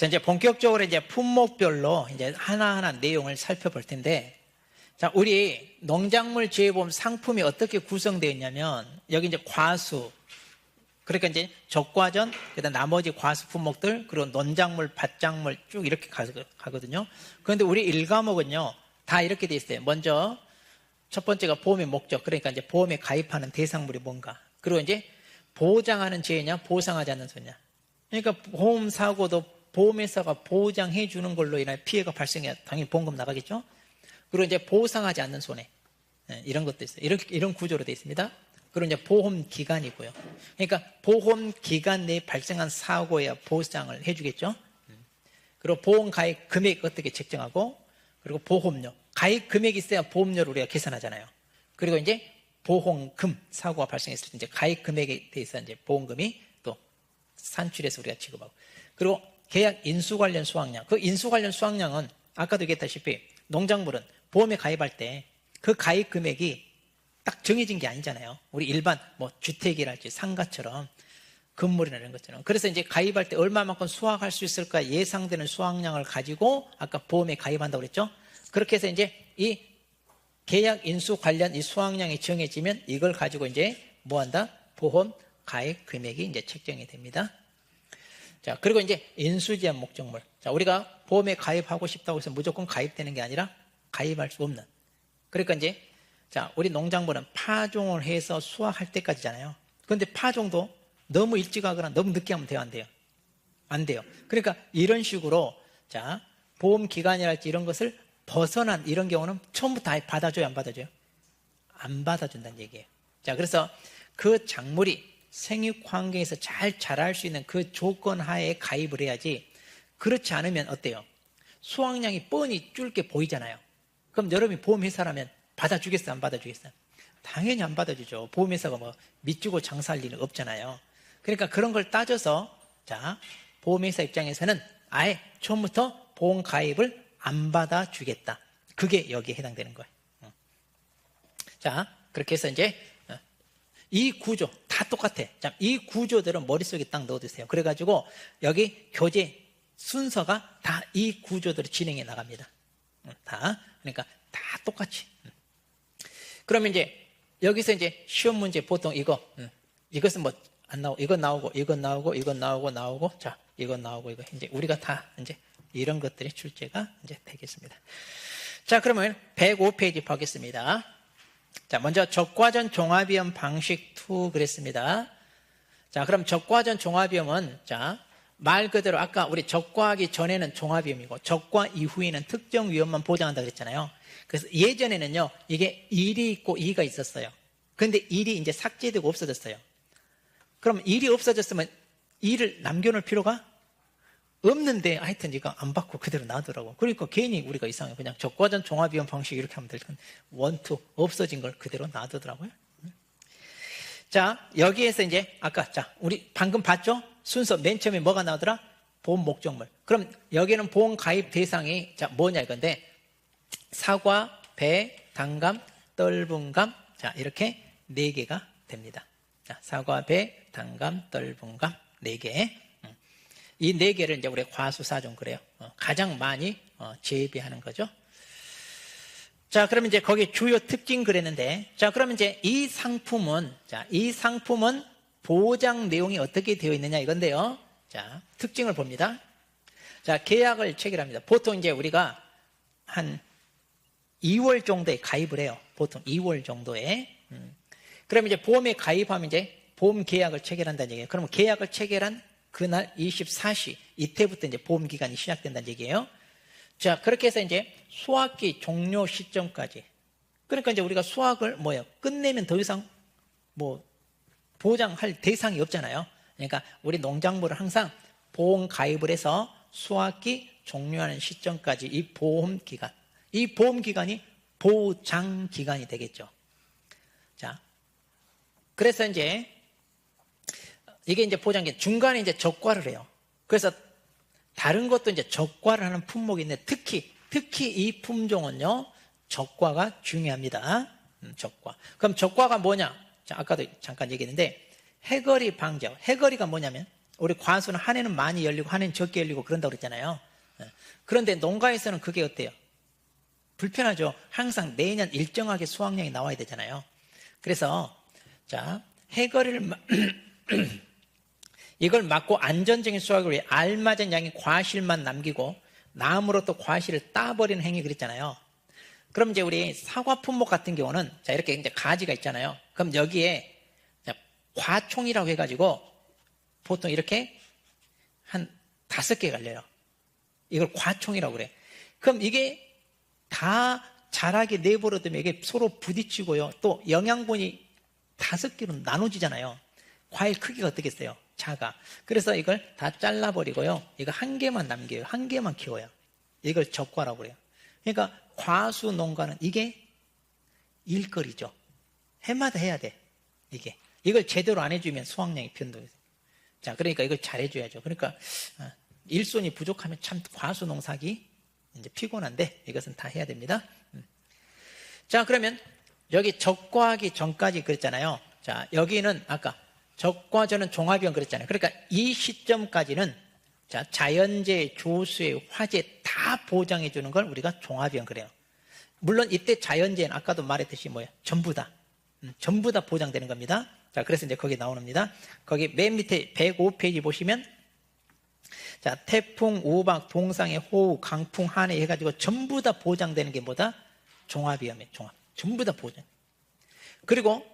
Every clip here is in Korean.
자, 이제 본격적으로 이제 품목별로 이제 하나하나 내용을 살펴볼 텐데, 자, 우리 농작물 지혜보험 상품이 어떻게 구성되어 있냐면, 여기 이제 과수, 그러니까 이제 적과전, 그다음 나머지 과수 품목들, 그리고 논작물, 밭작물 쭉 이렇게 가거든요. 그런데 우리 1과목은요, 다 이렇게 돼 있어요. 먼저 첫 번째가 보험의 목적, 그러니까 이제 보험에 가입하는 대상물이 뭔가, 그리고 이제 보장하는 지혜냐, 보상하지 않는 소냐. 그러니까 보험 사고도 보험회사가 보장해 주는 걸로 인해 피해가 발생해야 당연히 보험금 나가겠죠. 그리고 이제 보상하지 않는 손해, 이런 것도 있어요. 이런 구조로 되어 있습니다. 그리고 이제 보험 기간이고요. 그러니까 보험 기간 내에 발생한 사고에 보상을 해주겠죠. 그리고 보험 가입 금액 어떻게 책정하고, 그리고 보험료, 가입 금액이 있어야 보험료를 우리가 계산하잖아요. 그리고 이제 보험금, 사고가 발생했을 때 이제 가입 금액에 대해서 이제 보험금이 또 산출해서 우리가 지급하고, 그리고 계약 인수 관련 수확량, 그 인수 관련 수확량은 아까도 얘기했다시피 농작물은 보험에 가입할 때 그 가입 금액이 딱 정해진 게 아니잖아요. 우리 일반 뭐 주택이랄지 상가처럼 건물이나 이런 것처럼. 그래서 이제 가입할 때 얼마만큼 수확할 수 있을까 예상되는 수확량을 가지고 아까 보험에 가입한다고 그랬죠. 그렇게 해서 이제 이 계약 인수 관련 이 수확량이 정해지면 이걸 가지고 이제 뭐 한다? 보험 가입 금액이 이제 책정이 됩니다. 자, 그리고 이제 인수제한 목적물. 자, 우리가 보험에 가입하고 싶다고 해서 무조건 가입되는 게 아니라 가입할 수 없는. 그러니까 이제 자, 우리 농작물은 파종을 해서 수확할 때까지잖아요. 그런데 파종도 너무 일찍 하거나 너무 늦게 하면 돼요, 안 돼요? 안 돼요. 그러니까 이런 식으로 자, 보험 기간이랄지 이런 것을 벗어난 이런 경우는 처음부터 아예 받아줘요, 안 받아줘요? 안 받아준다는 얘기예요. 자, 그래서 그 작물이 생육 환경에서 잘 자랄 수 있는 그 조건 하에 가입을 해야지. 그렇지 않으면 어때요? 수확량이 뻔히 줄게 보이잖아요. 그럼 여러분이 보험회사라면 받아주겠어요, 안 받아주겠어요? 당연히 안 받아주죠. 보험회사가 뭐 밑주고 장사할 일은 없잖아요. 그러니까 그런 걸 따져서 자, 보험회사 입장에서는 아예 처음부터 보험 가입을 안 받아주겠다. 그게 여기에 해당되는 거예요. 자, 그렇게 해서 이제 이 구조 다 똑같아. 자, 이 구조들은 머릿속에 딱 넣어두세요. 그래가지고 여기 교재 순서가 다 이 구조대로 진행해 나갑니다. 다. 그러니까 다 똑같이. 그러면 이제 여기서 이제 시험 문제 보통 이것은 뭐 안 나오고 이거 나오고 이거 나오고 이거 나오고 자, 이거 나오고 이거 이제 우리가 다 이제 이런 것들이 출제가 이제 되겠습니다. 자, 그러면 105페이지 보겠습니다. 자, 먼저 적과전 종합위험 방식 2 그랬습니다. 자, 그럼 적과전 종합위험은 자, 말 그대로 아까 우리 적과하기 전에는 종합위험이고 적과 이후에는 특정 위험만 보장한다 그랬잖아요. 그래서 예전에는요, 이게 1이 있고 2가 있었어요. 그런데 1이 이제 삭제되고 없어졌어요. 그럼 1이 없어졌으면 2를 남겨놓을 필요가 없는데 하여튼 이거 안 받고 그대로 놔두라고. 그러니까 괜히 우리가 이상해요. 그냥 적과전 종합위험 방식 이렇게 하면 될 텐데 1, 2 없어진 걸 그대로 놔두더라고요. 자, 여기에서 이제 아까 자, 우리 방금 봤죠? 순서 맨 처음에 뭐가 나오더라? 보험 목적물. 그럼 여기는 보험 가입 대상이 자, 뭐냐 이건데 사과, 배, 단감, 떫은감 자, 이렇게 4개가 됩니다. 자, 사과, 배, 단감, 떫은감 4개. 이 4개를 이제 우리 과수사종 그래요. 가장 많이 재배하는 거죠. 자, 그러면 이제 거기 주요 특징 그랬는데, 자, 그러면 이제 이 상품은 보장 내용이 어떻게 되어 있느냐 이건데요. 자, 특징을 봅니다. 자, 계약을 체결합니다. 보통 이제 우리가 한 2월 정도에 가입을 해요. 보통 2월 정도에. 그러면 이제 보험에 가입하면 이제 보험 계약을 체결한다는 얘기예요. 그러면 계약을 체결한 그날 24시 이때부터 이제 보험 기간이 시작된다는 얘기예요. 자, 그렇게 해서 이제 수확기 종료 시점까지. 그러니까 이제 우리가 수확을 끝내면 더 이상 뭐 보장할 대상이 없잖아요. 그러니까 우리 농작물을 항상 보험 가입을 해서 수확기 종료하는 시점까지 이 보험 기간이 보장 기간이 되겠죠. 자, 그래서 이제 이게 이제 보장기 중간에 이제 적과를 해요. 그래서 다른 것도 이제 적과를 하는 품목이 있는데 특히 이 품종은요 적과가 중요합니다. 적과. 그럼 적과가 뭐냐? 자, 아까도 잠깐 얘기했는데 해거리 방지하고 해거리가 뭐냐면 우리 과수는 한 해는 많이 열리고 한 해는 적게 열리고 그런다고 그랬잖아요. 그런데 농가에서는 그게 어때요? 불편하죠. 항상 매년 일정하게 수확량이 나와야 되잖아요. 그래서 자, 해거리를 이걸 막고 안전적인 수확을 위해 알맞은 양의 과실만 남기고 나무로 또 과실을 따버리는 행위 그랬잖아요. 그럼 이제 우리 사과 품목 같은 경우는 자, 이렇게 이제 가지가 있잖아요. 그럼 여기에 자, 과총이라고 해가지고 보통 이렇게 한 5개 갈려요. 이걸 과총이라고 그래. 그럼 이게 다 자라게 내버려두면 이게 서로 부딪히고요. 또 영양분이 5개로 나눠지잖아요. 과일 크기가 어떻겠어요? 작아. 그래서 이걸 다 잘라버리고요. 이거 한 개만 남겨요. 한 개만 키워요. 이걸 적과라고 그래요. 그러니까 과수 농가는 이게 일거리죠. 해마다 해야 돼. 이걸 제대로 안 해주면 수확량이 변동해요. 자, 그러니까 이걸 잘 해줘야죠. 그러니까 일손이 부족하면 참 과수 농사기 이제 피곤한데 이것은 다 해야 됩니다. 자, 그러면 여기 적과하기 전까지 그랬잖아요. 자, 여기는 아까 적과전은 종합이형 그랬잖아요. 그러니까 이 시점까지는 자, 자연재해, 조수의 화재 다 보장해 주는 걸 우리가 종합이형 그래요. 물론 이때 자연재해는 아까도 말했듯이 뭐예요? 전부 다 보장되는 겁니다. 자, 그래서 이제 거기 나옵니다. 거기 맨 밑에 105페이지 보시면 자, 태풍, 우박, 동상해, 호우, 강풍, 한해 해가지고 전부 다 보장되는 게 뭐다? 종합위험이에요. 종합. 전부 다 보장. 그리고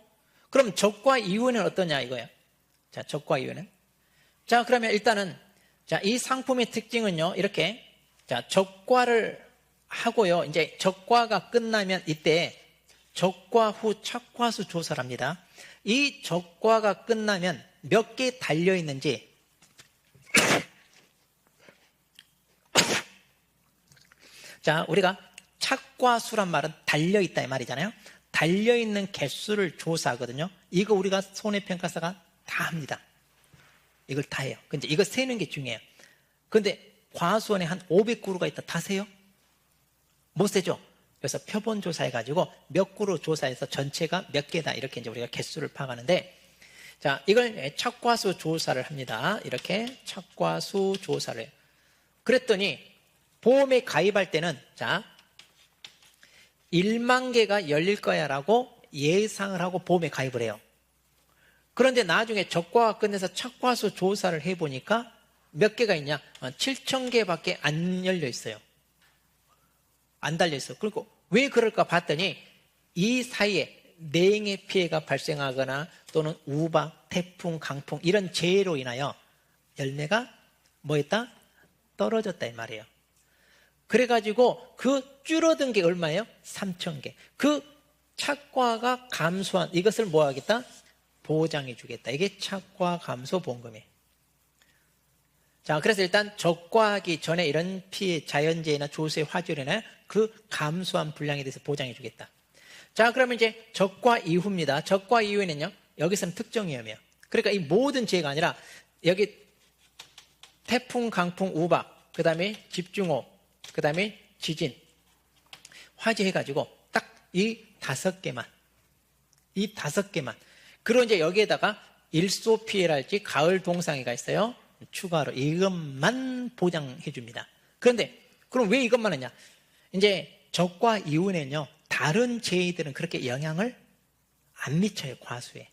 그럼 적과 이후는 어떠냐 이거예요. 자, 적과 이후는. 자, 그러면 일단은 자, 이 상품의 특징은요. 이렇게 자, 적과를 하고요. 이제 적과가 끝나면 이때 적과 후 착과수 조사를 합니다. 이 적과가 끝나면 몇 개 달려 있는지 자, 우리가 착과수란 말은 달려있다 이 말이잖아요. 달려있는 개수를 조사하거든요. 이거 우리가 손해평가사가 다 합니다. 이걸 다 해요. 근데 이거 세는 게 중요해요. 근데 과수원에 한 500그루가 있다. 다 세요? 못 세죠? 그래서 표본 조사해가지고 몇 그루 조사해서 전체가 몇 개다. 이렇게 이제 우리가 개수를 파악하는데 자, 이걸 착과수 조사를 합니다. 이렇게 착과수 조사를 해요. 그랬더니 보험에 가입할 때는 자 1만 개가 열릴 거야 라고 예상을 하고 보험에 가입을 해요. 그런데 나중에 적과가 끝내서 착과수 조사를 해보니까 몇 개가 있냐? 7,000개밖에 안 열려 있어요. 안 달려 있어요. 그리고 왜 그럴까 봤더니 이 사이에 냉해 피해가 발생하거나 또는 우박, 태풍, 강풍 이런 재해로 인하여 열매가 뭐했다? 떨어졌다 이 말이에요. 그래가지고 그 줄어든 게 얼마예요? 3,000개. 그 착과가 감소한 이것을 뭐 하겠다? 보장해 주겠다. 이게 착과 감소 보험금이에요. 자, 그래서 일단 적과하기 전에 이런 피해, 자연재해나 조세, 화재로 인하여 그 감소한 분량에 대해서 보장해 주겠다. 자, 그러면 이제 적과 이후입니다. 적과 이후에는요, 여기서는 특정위험이에요. 그러니까 이 모든 재해가 아니라 여기 태풍, 강풍, 우박, 그 다음에 집중호우, 그 다음에 지진, 화재 해가지고 딱 이 5개만. 그리고 이제 여기에다가 일소 피해랄지 가을 동상해가 있어요. 추가로 이것만 보장해 줍니다. 그런데 그럼 왜 이것만 하냐? 이제 적과 이후에는요, 다른 재해들은 그렇게 영향을 안 미쳐요, 과수에.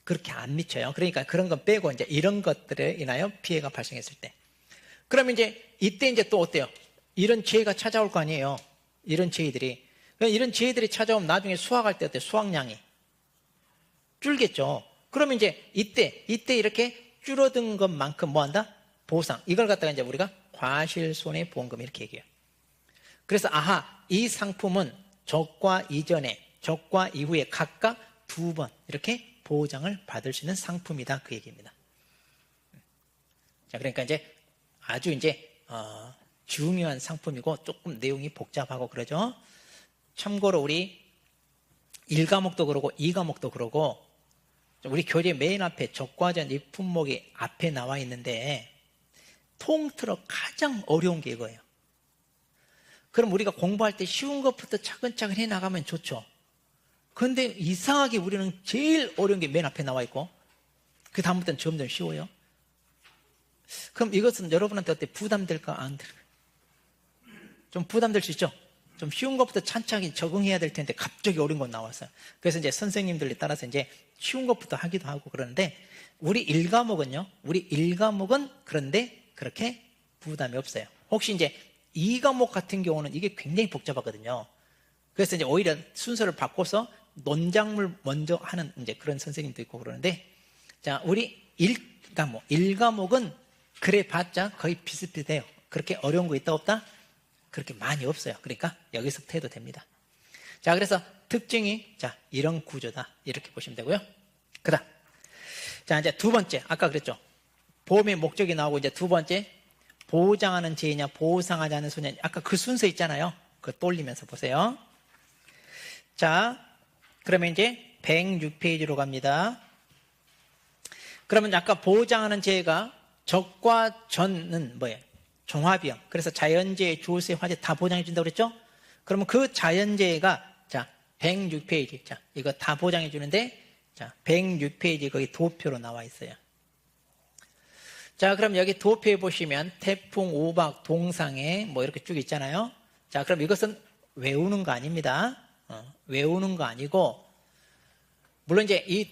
그렇게 안 미쳐요. 그러니까 그런 건 빼고 이제 이런 것들에 인하여 피해가 발생했을 때. 그러면 이제 이때 이제 또 어때요? 이런 재해가 찾아올 거 아니에요. 이런 재해들이. 이런 재해들이 찾아오면 나중에 수확할 때 어때요? 수확량이 줄겠죠. 그러면 이제 이때 이렇게 줄어든 것만큼 뭐 한다? 보상. 이걸 갖다가 이제 우리가 과실손해보험금 이렇게 얘기해요. 그래서 아하, 이 상품은 적과 이전에, 적과 이후에 각각 2번 이렇게 보장을 받을 수 있는 상품이다. 그 얘기입니다. 자, 그러니까 이제 아주 이제 중요한 상품이고 조금 내용이 복잡하고 그러죠. 참고로 우리 1과목도 그러고 2과목도 그러고 우리 교재 맨 앞에 적과전 이 품목이 앞에 나와 있는데 통틀어 가장 어려운 게 이거예요. 그럼 우리가 공부할 때 쉬운 것부터 차근차근 해나가면 좋죠. 그런데 이상하게 우리는 제일 어려운 게 맨 앞에 나와 있고 그 다음부터는 점점 쉬워요. 그럼 이것은 여러분한테 어때? 부담될까? 안 될까? 좀 부담될 수 있죠? 좀 쉬운 것부터 찬찬히 적응해야 될 텐데 갑자기 어려운 건 나왔어요. 그래서 이제 선생님들에 따라서 이제 쉬운 것부터 하기도 하고 그러는데 우리 1과목은 그런데 그렇게 부담이 없어요. 혹시 이제 2과목 같은 경우는 이게 굉장히 복잡하거든요. 그래서 이제 오히려 순서를 바꿔서 논작물 먼저 하는 이제 그런 선생님도 있고 그러는데 자, 우리 1과목은 그래 봤자 거의 비슷비슷해요. 그렇게 어려운 거 있다 없다? 그렇게 많이 없어요. 그러니까 여기서부터 해도 됩니다. 자, 그래서 특징이 자, 이런 구조다. 이렇게 보시면 되고요. 그다음. 자, 이제 두 번째. 아까 그랬죠. 보험의 목적이 나오고 이제 두 번째. 보장하는 죄냐, 보상하지 않는 소냐. 아까 그 순서 있잖아요. 그거 떠올리면서 보세요. 자, 그러면 이제 106페이지로 갑니다. 그러면 아까 보장하는 죄가 적과 전은 뭐예요? 종합이요. 그래서 자연재해, 조세, 화재 다 보장해 준다고 그랬죠? 그러면 그 자연재해가 자, 106페이지. 자, 이거 다 보장해 주는데 자, 106페이지 거기 도표로 나와 있어요. 자, 그럼 여기 도표에 보시면 태풍, 우박, 동상해 뭐 이렇게 쭉 있잖아요. 자, 그럼 이것은 외우는 거 아닙니다. 외우는 거 아니고 물론 이제 이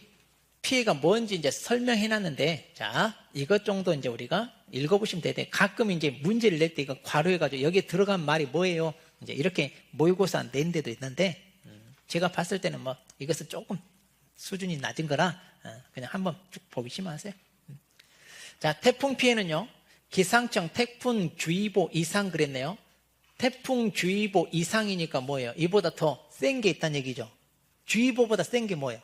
피해가 뭔지 이제 설명해 놨는데 자, 이것 정도 이제 우리가 읽어보시면 되는데 가끔 이제 문제를 낼 때 이거 괄호해가지고 여기에 들어간 말이 뭐예요? 이제 이렇게 모의고사 낸 데도 있는데 제가 봤을 때는 뭐 이것은 조금 수준이 낮은 거라 그냥 한번 쭉 보시면 하세요. 자, 태풍 피해는요, 기상청 태풍주의보 이상 그랬네요. 태풍주의보 이상이니까 뭐예요? 이보다 더 센 게 있다는 얘기죠. 주의보보다 센 게 뭐예요?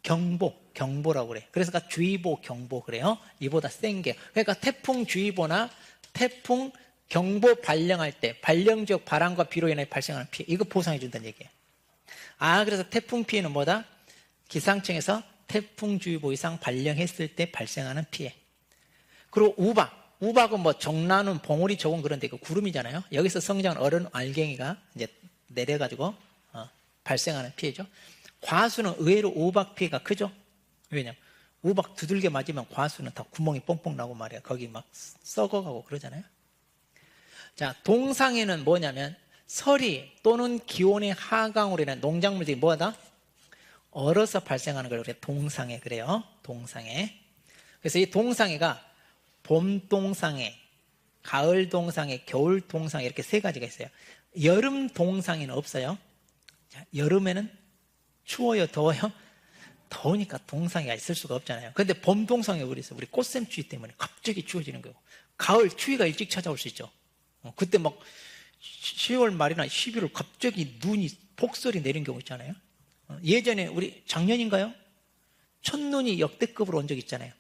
경보라고 그래. 그래서 주의보, 경보 그래요. 이보다 센 게. 그러니까 태풍주의보나 태풍 경보 발령할 때 발령 지역 바람과 비로 인해 발생하는 피해 이거 보상해 준다는 얘기예요. 아, 그래서 태풍 피해는 뭐다? 기상청에서 태풍주의보 이상 발령했을 때 발생하는 피해. 그리고 우박은 뭐 정나는 봉우리 저건 그런데 그 구름이잖아요. 여기서 성장한 어른 알갱이가 이제 내려가지고 발생하는 피해죠. 과수는 의외로 우박 피해가 크죠. 왜냐면 우박 두들겨 맞으면 과수는 다 구멍이 뻥뻥 나고 말이야. 거기 막 썩어가고 그러잖아요. 자, 동상에는 뭐냐면 서리 또는 기온의 하강으로 인한 농작물들이 뭐하다? 얼어서 발생하는 걸 그래 동상해 그래요. 동상해. 그래서 이 동상해가 봄 동상해, 가을 동상해, 겨울 동상해 이렇게 세 가지가 있어요. 여름 동상해는 없어요. 자, 여름에는 추워요, 더워요? 더우니까 동상해가 있을 수가 없잖아요. 그런데 봄 동상해 그래서 우리 꽃샘 추위 때문에 갑자기 추워지는 거고, 가을 추위가 일찍 찾아올 수 있죠. 그때 막 10월 말이나 11월 갑자기 눈이 폭설이 내린 경우 있잖아요. 예전에 우리 작년인가요? 첫눈이 역대급으로 온 적 있잖아요.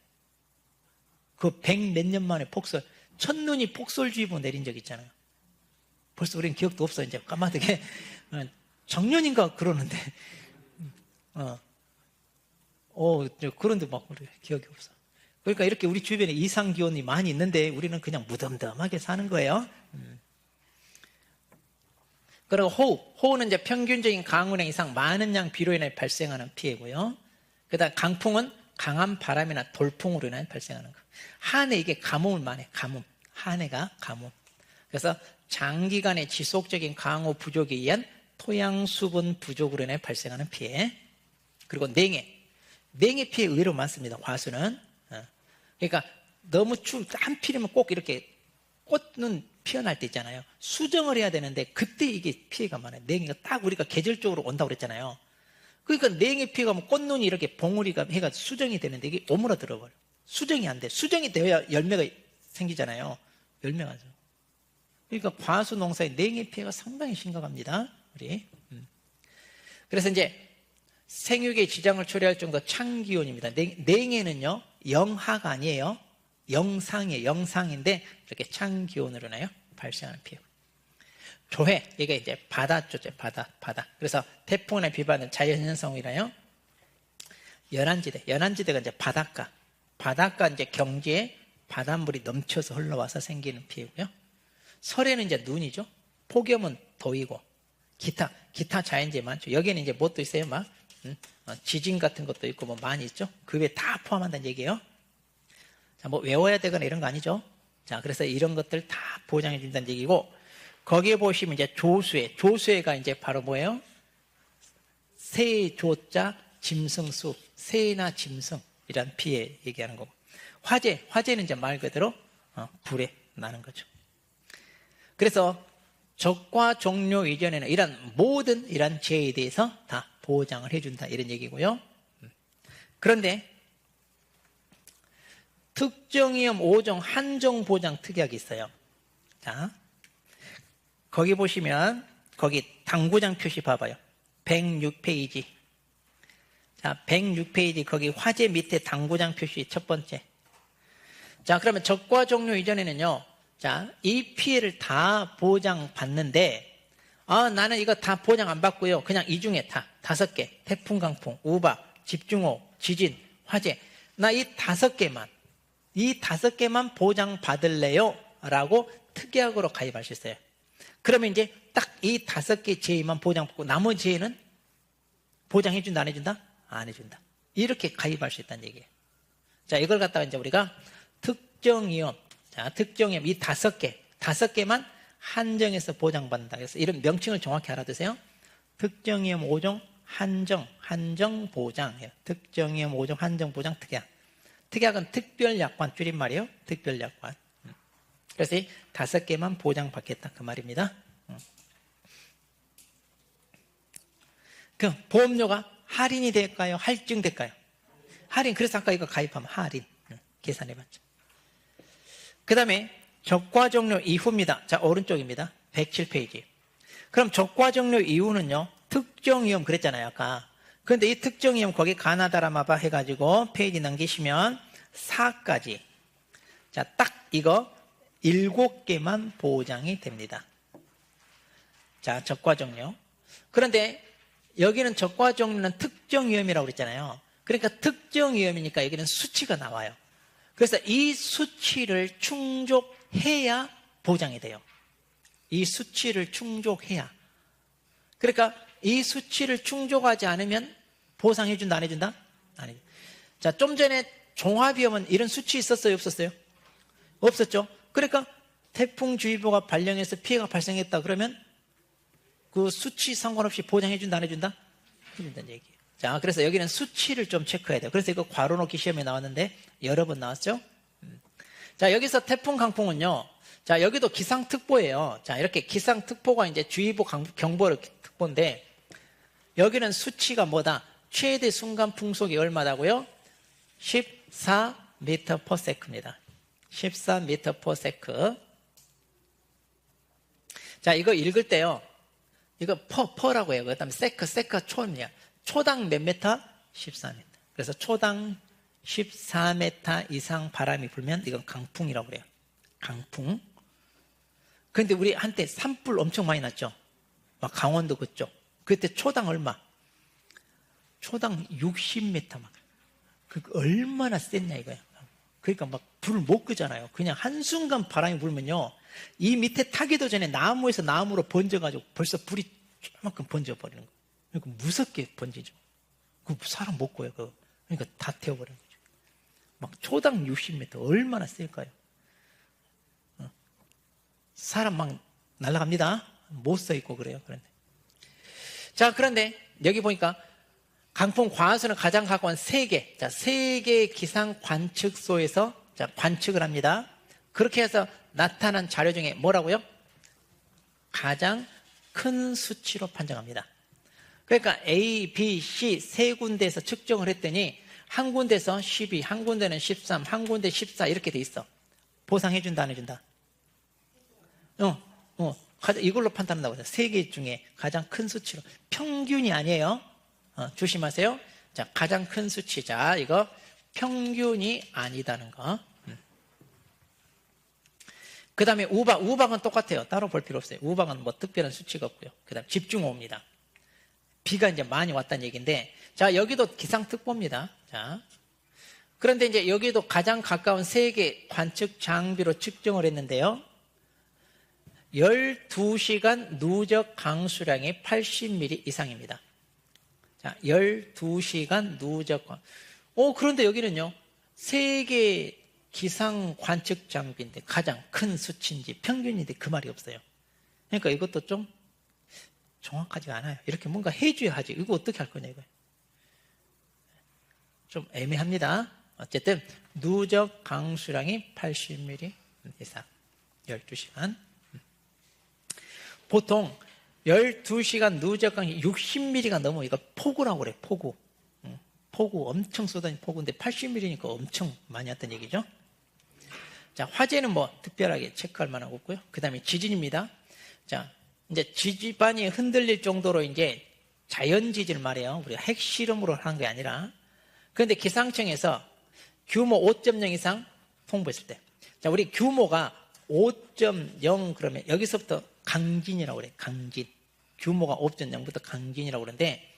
그 100 몇 년 만에 폭설, 첫눈이 폭설주의보 내린 적 있잖아요. 벌써 우리는 기억도 없어. 이제 까마득해. 작년인가 그러는데 그런데 막 우리 기억이 없어. 그러니까 이렇게 우리 주변에 이상 기온이 많이 있는데 우리는 그냥 무덤덤하게 사는 거예요. 그리고 호우는 이제 평균적인 강우량 이상 많은 양 비로 인해 발생하는 피해고요. 그다음 강풍은 강한 바람이나 돌풍으로 인해 발생하는 거. 한해 이게 가뭄을 말해. 한해가 가뭄. 그래서 장기간의 지속적인 강우 부족에 의한 토양 수분 부족으로 인해 발생하는 피해. 그리고 냉해 피해 의외로 많습니다. 과수는. 그러니까 너무 한필이면 꼭 이렇게 꽃은 피어날 때 있잖아요. 수정을 해야 되는데 그때 이게 피해가 많아요. 냉해가 딱 우리가 계절적으로 온다고 그랬잖아요. 그러니까 냉해 피해가 면 꽃눈이 이렇게 봉우리가 해가 수정이 되는데 이게 오므라들어 버려. 수정이 안 돼. 수정이 되어야 열매가 생기잖아요. 열매가 안 돼. 그러니까 과수 농사의 냉해 피해가 상당히 심각합니다. 우리. 그래서 이제 생육에 지장을 초래할 정도 찬기온입니다. 냉해는요 영하가 아니에요. 영상인데 이렇게 찬기온으로 나요 발생하는 피해. 조해 이게 이제 바다죠, 바다. 그래서 태풍이나 비바는 자연현상이라요. 연안지대가 이제 바닷가 이제 경지에 바닷물이 넘쳐서 흘러와서 생기는 피해고요. 설에는 이제 눈이죠. 폭염은 더위고 기타 자연재해 많죠. 여기에는 이제 뭣도 있어요, 막 지진 같은 것도 있고 뭐 많이 있죠. 그 외에 다 포함한다는 얘기예요. 자, 뭐 외워야 되거나 이런 거 아니죠. 자, 그래서 이런 것들 다 보장해 준다는 얘기고, 거기에 보시면 이제 조수회가 이제 바로 뭐예요? 세조자 짐승수, 새나 짐승이란 피해 얘기하는 거고, 화재는 이제 말 그대로 불에 나는 거죠. 그래서 적과 종료 이전에는 모든 이런 죄에 대해서 다 보장을 해준다 이런 얘기고요. 그런데 특정위험 5종 한정 보장 특약이 있어요. 자, 거기 보시면 거기 당구장 표시 봐봐요. 106페이지. 자, 106페이지 거기 화재 밑에 당구장 표시 첫 번째. 자, 그러면 적과 종료 이전에는요. 자, 이 피해를 다 보장받는데, 나는 이거 다 보장 안 받고요. 그냥 이 중에 다 5개. 태풍, 강풍, 우박, 집중호우, 지진, 화재. 나 이 5개만 보장받을래요. 라고 특약으로 가입할 수 있어요. 그러면 이제 딱 이 5개 죄만 보장받고 나머지 죄는 보장해준다, 안 해준다? 안 해준다. 이렇게 가입할 수 있다는 얘기예요. 자, 이걸 갖다가 이제 우리가 특정위험 이 5개만 한정해서 보장받는다. 그래서 이런 명칭을 정확히 알아두세요. 특정위험 5종 한정 보장. 특정위험 5종 한정 보장 특약. 특약은 특별약관 줄임말이에요. 특별약관. 그래서 이 5개만 보장받겠다 그 말입니다. 그 보험료가 할인이 될까요? 할증될까요? 할인. 그래서 아까 이거 가입하면 할인 계산해봤죠. 그 다음에 적과 종료 이후입니다. 자, 오른쪽입니다. 107페이지. 그럼 적과 종료 이후는요, 특정위험 그랬잖아요, 아까. 그런데 이 특정위험 거기 가나다라마바 해가지고 페이지 넘기시면 4까지. 자, 딱 이거 7개만 보장이 됩니다. 자, 적과 종료. 그런데 여기는 적과 종료는 특정위험이라고 그랬잖아요. 그러니까 특정위험이니까 여기는 수치가 나와요. 그래서 이 수치를 충족해야 보장이 돼요. 이 수치를 충족해야. 그러니까 이 수치를 충족하지 않으면 보상해준다, 안 해준다? 안 해준다. 자, 좀 전에 종합위험은 이런 수치 있었어요, 없었어요? 없었죠. 그러니까 태풍주의보가 발령해서 피해가 발생했다 그러면 그 수치 상관없이 보장해준다, 안 해준다? 해준다는 얘기예요. 자, 그래서 여기는 수치를 좀 체크해야 돼요. 그래서 이거 괄호 넣기 시험에 나왔는데 여러 번 나왔죠? 자, 여기서 태풍, 강풍은요. 자, 여기도 기상특보예요. 자, 이렇게 기상특보가 이제 주의보, 경보 특보인데 여기는 수치가 뭐다? 최대 순간 풍속이 얼마다고요? 14m/s입니다. 14m/s. 자, 이거 읽을 때요. 이거 퍼라고 해요. 그다음에 세크 초입니다. 초당 몇 메타? 14m. 그래서 초당 14m 이상 바람이 불면 이건 강풍이라고 그래요. 강풍. 그런데 우리 한때 산불 엄청 많이 났죠. 막 강원도 그쪽. 그때 초당 얼마? 초당 60m 막. 그 얼마나 셌냐 이거야. 그러니까 막 불을 못 끄잖아요. 그냥 한순간 바람이 불면요. 이 밑에 타기도 전에 나무에서 나무로 번져가지고 벌써 불이 조금만큼 번져버리는 거예요. 그러니까 무섭게 번지죠. 그 사람 못 구해요. 그러니까 다 태워버리는 거죠. 막 초당 60m 얼마나 셀까요? 사람 막 날아갑니다. 못 서 있고 그래요. 그런데 자, 그런데 여기 보니까 강풍 과수는 가장 가까운 3개. 자, 3개의 기상 관측소에서 자, 관측을 합니다. 그렇게 해서 나타난 자료 중에 뭐라고요? 가장 큰 수치로 판정합니다. 그러니까 A, B, C 3군데에서 측정을 했더니 한 군데에서 12, 한 군데는 13, 한 군데 14 이렇게 돼 있어. 보상해준다, 안 해준다? 이걸로 판단한다고 해서 3개 중에 가장 큰 수치로. 평균이 아니에요. 조심하세요. 자, 가장 큰 수치. 자, 이거 평균이 아니다는 거. 그 다음에 우박은 똑같아요. 따로 볼 필요 없어요. 우박은 뭐 특별한 수치가 없고요. 그 다음 집중호우입니다. 비가 이제 많이 왔다는 얘기인데, 자, 여기도 기상특보입니다. 자, 그런데 이제 여기도 가장 가까운 3개 관측 장비로 측정을 했는데요. 12시간 누적 강수량이 80mm 이상입니다. 자, 12시간 누적. 그런데 여기는요, 3개 기상 관측 장비인데 가장 큰 수치인지 평균인데 그 말이 없어요. 그러니까 이것도 좀 정확하지가 않아요. 이렇게 뭔가 해줘야 하지. 이거 어떻게 할 거냐, 이거. 좀 애매합니다. 어쨌든, 누적 강수량이 80mm 이상. 12시간. 보통 12시간 누적 강수 60mm가 넘어. 이거 폭우라고 그래, 폭우. 폭우, 엄청 쏟아진 폭우인데 80mm니까 엄청 많이 왔던 얘기죠. 자, 화재는 뭐 특별하게 체크할 만한 거 없고요. 그 다음에 지진입니다. 자, 이제 지지반이 흔들릴 정도로 이제 자연 지진을 말해요. 우리가 핵실험으로 하는 게 아니라. 그런데 기상청에서 규모 5.0 이상 통보했을 때. 자, 우리 규모가 5.0 그러면 여기서부터 강진이라고 그래. 강진. 규모가 5.0부터 강진이라고 그러는데,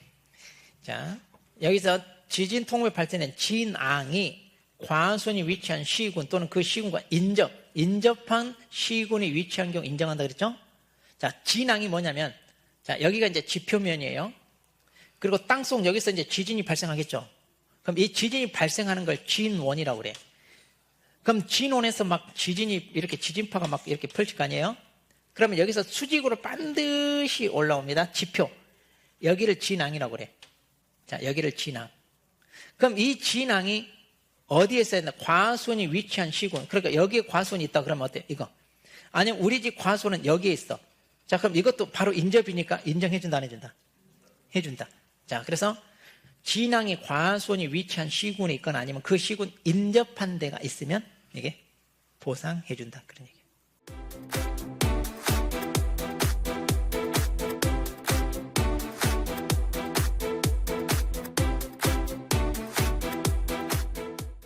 자, 여기서 지진 통보에 발생된 진앙이 과수원이 위치한 시군 또는 그 시군과 인접한 시군이 위치한 경우 인정한다 그랬죠? 자, 진앙이 뭐냐면, 자, 여기가 이제 지표면이에요. 그리고 땅속 여기서 이제 지진이 발생하겠죠? 그럼 이 지진이 발생하는 걸 진원이라고 그래. 그럼 진원에서 막 지진이 이렇게 지진파가 막 이렇게 펼칠 거 아니에요? 그러면 여기서 수직으로 반드시 올라옵니다. 지표. 여기를 진앙이라고 그래. 자, 여기를 진앙. 그럼 이 진앙이 어디에 있어야 된다? 과수원이 위치한 시군. 그러니까 여기에 과수원이 있다 그러면 어때? 이거. 아니면 우리 집 과수원은 여기에 있어. 자, 그럼 이것도 바로 인접이니까 인정해준다, 안 해준다? 해준다. 자, 그래서 진앙이 과수원이 위치한 시군에 있거나 아니면 그 시군 인접한 데가 있으면 이게 보상해준다. 그런 얘기.